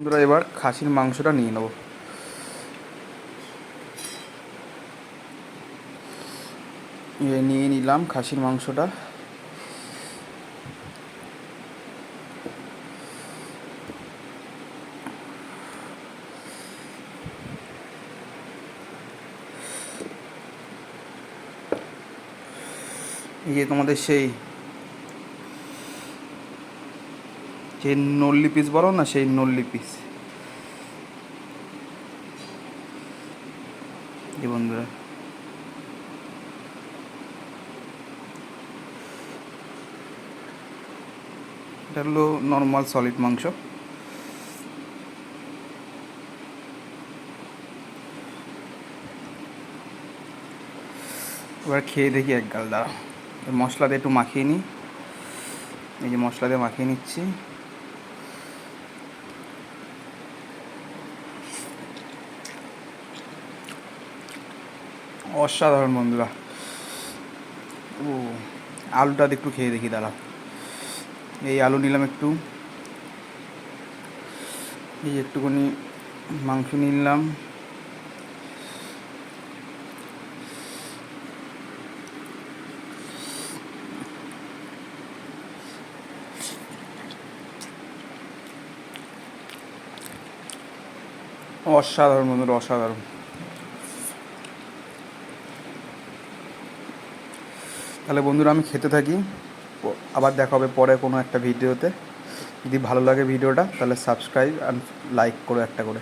বন্ধুরা, এবার খাসির মাংসটা নিয়ে নেব। নিয়ে নিলাম খাসির মাংসটা। এই যে তোমাদের সেই যে নল্লি পিস বলো না, সেই নল্লি পিস। এই বন্ধুরা, এটা হলো নর্মাল সলিড মাংস। এবার খেয়ে দেখি এক গাল। দাঁড়া, মশলা দিয়ে একটু মাখিয়ে নিই। এই যে মশলা দিয়ে মাখিয়ে নিচ্ছি। অসাধারণ বন্ধুরা। ও, আলুটা একটু খেয়ে দেখি। দাঁড়া, এই আলু নিলাম একটু। এই একটুখানি মাংস নিলাম। অসাধারণ বন্ধুরা, অসাধারণ। তাহলে বন্ধুরা, আমি খেতে থাকি। আবার দেখা হবে পরে কোনো একটা ভিডিওতে। যদি ভালো লাগে ভিডিওটা, তাহলে সাবস্ক্রাইব আর লাইক করো একটা করে।